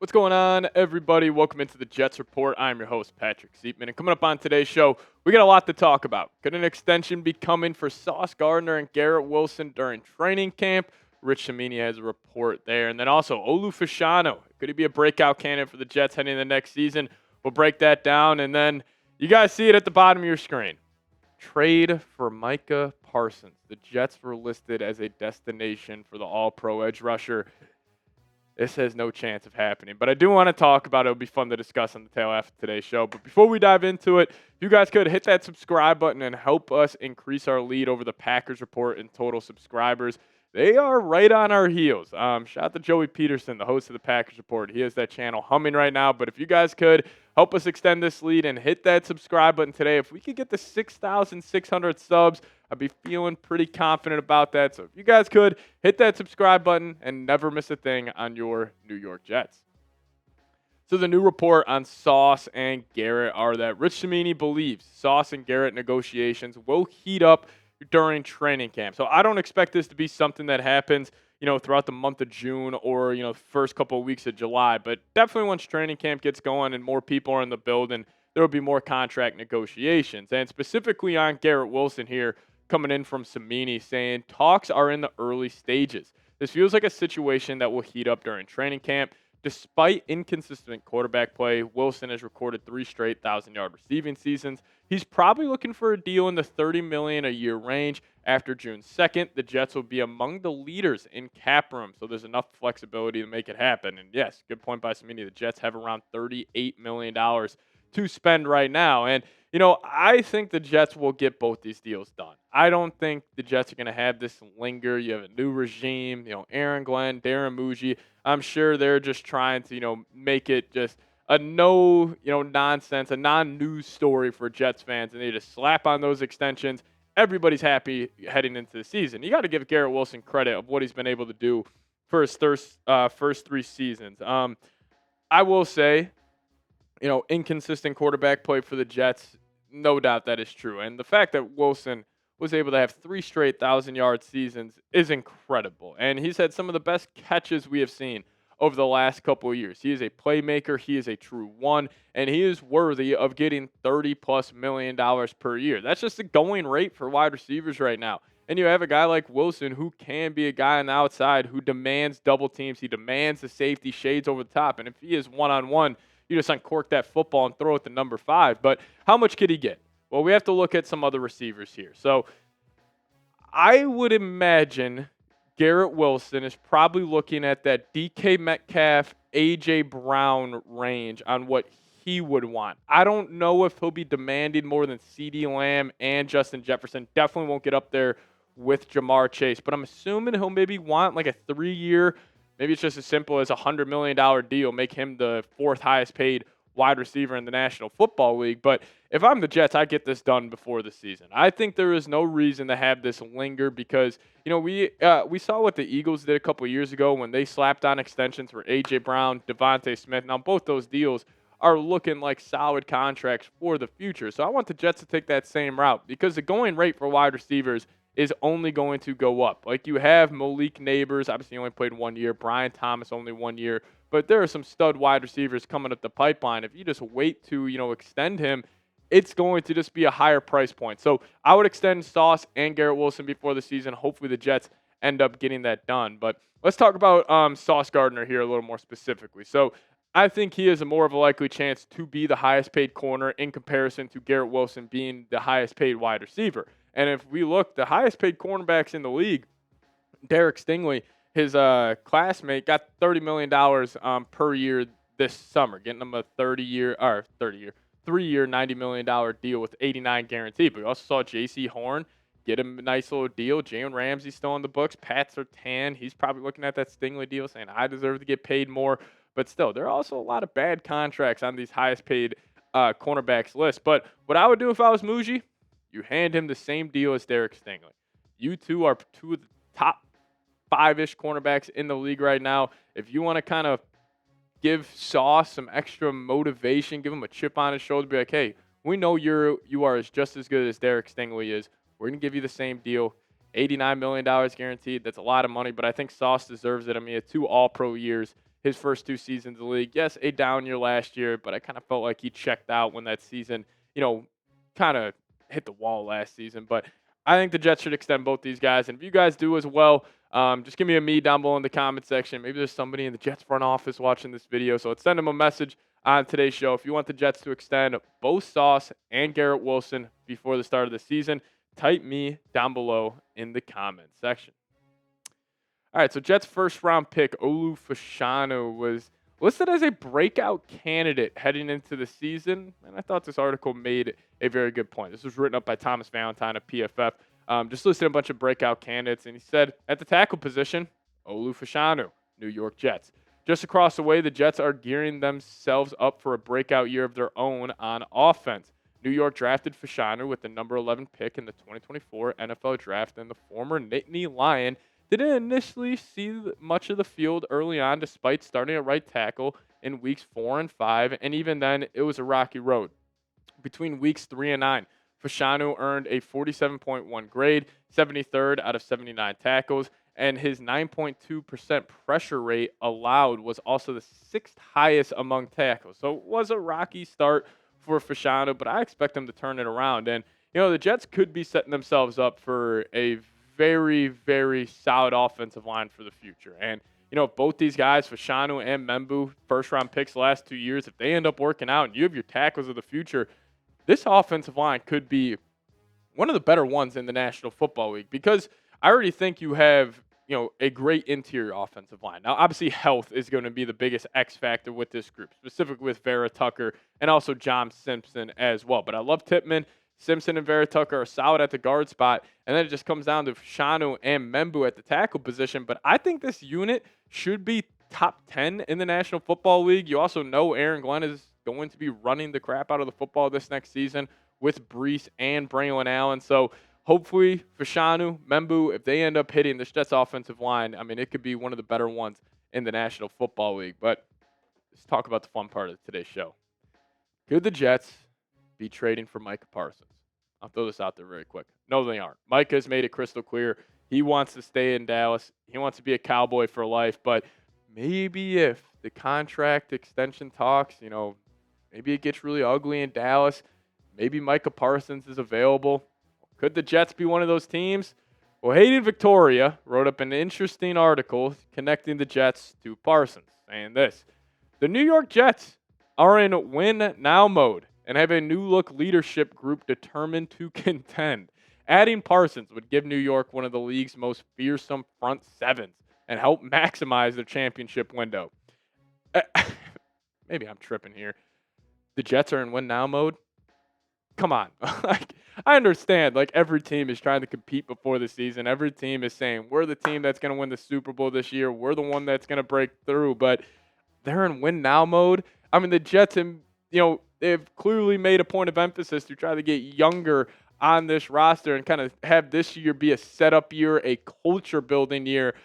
What's going on, everybody? Welcome into the Jets Report. I'm your host, Patrick Siepman. And coming up on today's show, we got a lot to talk about. Could an extension be coming for Sauce Gardner and Garrett Wilson during training camp? Rich Cimini has a report there. And then also, Olu Fashanu. Could he be a breakout candidate for the Jets heading into the next season? We'll break that down. And then you guys see it at the bottom of your screen. Trade for Micah Parsons. The Jets were listed as a destination for the all-pro edge rusher. This has no chance of happening. But I do want to talk about it. It'll be fun to discuss on the tail after today's show. But before we dive into it, if you guys could hit that subscribe button and help us increase our lead over the Packers Report in total subscribers. They are right on our heels. Shout out to Joey Peterson, the host of the Packers Report. He has that channel humming right now. But if you guys could help us extend this lead and hit that subscribe button today, if we could get to 6,600 subs, I'd be feeling pretty confident about that. So if you guys could hit that subscribe button and never miss a thing on your New York Jets. So the new report on Sauce and Garrett are that Rich Cimini believes Sauce and Garrett negotiations will heat up during training camp. So I don't expect this to be something that happens, throughout the month of June or, first couple of weeks of July. But definitely once training camp gets going and more people are in the building, there will be more contract negotiations. And specifically on Garrett Wilson here, coming in from Cimini saying talks are in the early stages. This feels like a situation that will heat up during training camp. Despite inconsistent quarterback play, Wilson has recorded 3 straight 1,000-yard receiving seasons. He's probably looking for a deal in the $30 million a year range. After June 2nd, the Jets will be among the leaders in cap room, so there's enough flexibility to make it happen. And yes, good point by Cimini. The Jets have around $38 million to spend right now. And, I think the Jets will get both these deals done. I don't think the Jets are going to have this linger. You have a new regime, Aaron Glenn, Darren Muji. I'm sure they're just trying to, make it just a nonsense, a non-news story for Jets fans, and they just slap on those extensions. Everybody's happy heading into the season. You got to give Garrett Wilson credit of what he's been able to do for his first 3 seasons. I will say, inconsistent quarterback play for the Jets, no doubt that is true. And the fact that Wilson was able to have 3 straight 1,000-yard seasons is incredible. And he's had some of the best catches we have seen over the last couple of years. He is a playmaker. He is a true one. And he is worthy of getting $30+ million per year. That's just the going rate for wide receivers right now. And you have a guy like Wilson who can be a guy on the outside who demands double teams. He demands the safety shades over the top. And if he is one-on-one, you just uncork that football and throw it to number 5. But how much could he get? Well, we have to look at some other receivers here. So I would imagine Garrett Wilson is probably looking at that DK Metcalf, A.J. Brown range on what he would want. I don't know if he'll be demanding more than CeeDee Lamb and Justin Jefferson. Definitely won't get up there with Jamar Chase. But I'm assuming he'll maybe want like a 3-year, maybe it's just as simple as a $100 million deal, make him the 4th highest paid wide receiver in the National Football League. But if I'm the Jets, I get this done before the season. I think there is no reason to have this linger because, we saw what the Eagles did a couple of years ago when they slapped on extensions for A.J. Brown, Devontae Smith. Now, both those deals are looking like solid contracts for the future. So I want the Jets to take that same route because the going rate for wide receivers is only going to go up. Like you have Malik Neighbors, obviously he only played 1 year. Brian Thomas, only 1 year. But there are some stud wide receivers coming up the pipeline. If you just wait to, extend him, it's going to just be a higher price point. So I would extend Sauce and Garrett Wilson before the season. Hopefully the Jets end up getting that done. But let's talk about Sauce Gardner here a little more specifically. So I think he is a more of a likely chance to be the highest paid corner in comparison to Garrett Wilson being the highest paid wide receiver. And if we look, the highest paid cornerbacks in the league, Derek Stingley, his classmate, got $30 million per year this summer, getting him a 3-year, $90 million deal with 89 guaranteed. But we also saw J.C. Horn get him a nice little deal. Jalen Ramsey's still on the books. Pat Surtain, he's probably looking at that Stingley deal saying, I deserve to get paid more. But still, there are also a lot of bad contracts on these highest paid cornerbacks list. But what I would do if I was Muji, you hand him the same deal as Derek Stingley. You two are 2 of the top 5-ish cornerbacks in the league right now. If you want to kind of give Sauce some extra motivation, give him a chip on his shoulder, be like, hey, we know you are just as good as Derek Stingley is. We're going to give you the same deal. $89 million guaranteed. That's a lot of money, but I think Sauce deserves it. I mean, he had 2 all-pro years. his first 2 seasons in the league. Yes, a down year last year, but I kind of felt like he checked out when that season, kind of hit the wall last season. But I think the Jets should extend both these guys. And if you guys do as well, just give me a me down below in the comment section. Maybe there's somebody in the Jets front office watching this video. So let's send them a message on today's show. If you want the Jets to extend both Sauce and Garrett Wilson before the start of the season, type me down below in the comment section. All right, so Jets' first-round pick, Olu Fashanu, was listed as a breakout candidate heading into the season, and I thought this article made a very good point. This was written up by Thomas Valentine of PFF, just listed a bunch of breakout candidates, and he said, at the tackle position, Olu Fashanu, New York Jets. Just across the way, the Jets are gearing themselves up for a breakout year of their own on offense. New York drafted Fashanu with the number 11 pick in the 2024 NFL Draft, and the former Nittany Lion didn't initially see much of the field early on, despite starting at right tackle in weeks 4 and 5, and even then, it was a rocky road. Between weeks 3 and 9, Fashanu earned a 47.1 grade, 73rd out of 79 tackles, and his 9.2% pressure rate allowed was also the 6th highest among tackles. So it was a rocky start for Fashanu, but I expect him to turn it around. And, the Jets could be setting themselves up for a very, very solid offensive line for the future. And, both these guys, Fashanu and Membu, first-round picks the last 2 years, if they end up working out and you have your tackles of the future, this offensive line could be one of the better ones in the National Football League, because I already think you have, a great interior offensive line. Now, obviously, health is going to be the biggest X factor with this group, specifically with Vera Tucker and also John Simpson as well. But I love Tippmann. Simpson and Vera Tucker are solid at the guard spot, and then it just comes down to Fashanu and Membu at the tackle position. But I think this unit should be top 10 in the National Football League. You also know Aaron Glenn is going to be running the crap out of the football this next season with Brees and Braylon Allen. So hopefully Fashanu, Membu, if they end up hitting this Jets offensive line, it could be one of the better ones in the National Football League. But let's talk about the fun part of today's show. Could the Jets be trading for Micah Parsons? I'll throw this out there very quick. No, they aren't. Micah has made it crystal clear. He wants to stay in Dallas. He wants to be a Cowboy for life. But maybe if the contract extension talks, maybe it gets really ugly in Dallas, maybe Micah Parsons is available. Could the Jets be one of those teams? Well, Hayden Victoria wrote up an interesting article connecting the Jets to Parsons, saying this: the New York Jets are in win-now mode and have a new-look leadership group determined to contend. Adding Parsons would give New York one of the league's most fearsome front sevens and help maximize their championship window. Maybe I'm tripping here. The Jets are in win-now mode? Come on. I understand, every team is trying to compete before the season. Every team is saying, we're the team that's going to win the Super Bowl this year. We're the one that's going to break through. But they're in win-now mode. The Jets, they've clearly made a point of emphasis to try to get younger on this roster and kind of have this year be a setup year, a culture-building year.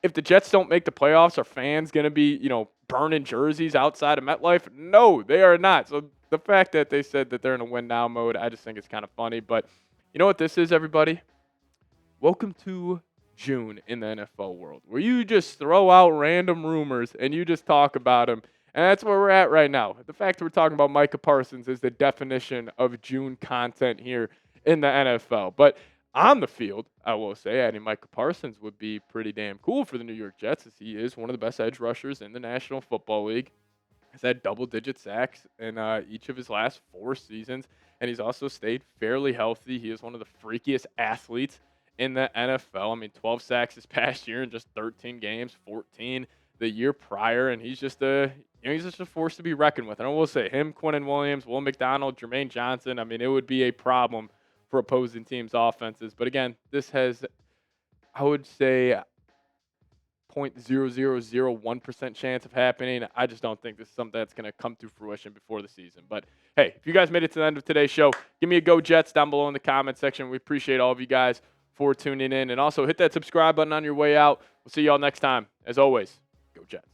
If the Jets don't make the playoffs, are fans going to be, burning jerseys outside of MetLife? No, they are not. So the fact that they said that they're in a win-now mode, I just think it's kind of funny. But you know what this is, everybody? Welcome to June in the NFL world, where you just throw out random rumors and you just talk about them. And that's where we're at right now. The fact that we're talking about Micah Parsons is the definition of June content here in the NFL. But on the field, I will say adding Micah Parsons would be pretty damn cool for the New York Jets, as he is one of the best edge rushers in the National Football League. He's had double-digit sacks in each of his last 4 seasons, and he's also stayed fairly healthy. He is one of the freakiest athletes in the NFL. 12 sacks this past year in just 13 games, 14 the year prior, and he's just a force to be reckoned with. And I will say, him, Quinnen Williams, Will McDonald, Jermaine Johnson, it would be a problem for opposing teams' offenses. But again, this has, I would say, 0.0001% chance of happening. I just don't think this is something that's going to come to fruition before the season. But hey, if you guys made it to the end of today's show, give me a go Jets down below in the comment section. We appreciate all of you guys for tuning in. And also hit that subscribe button on your way out. We'll see y'all next time. As always, go Jets.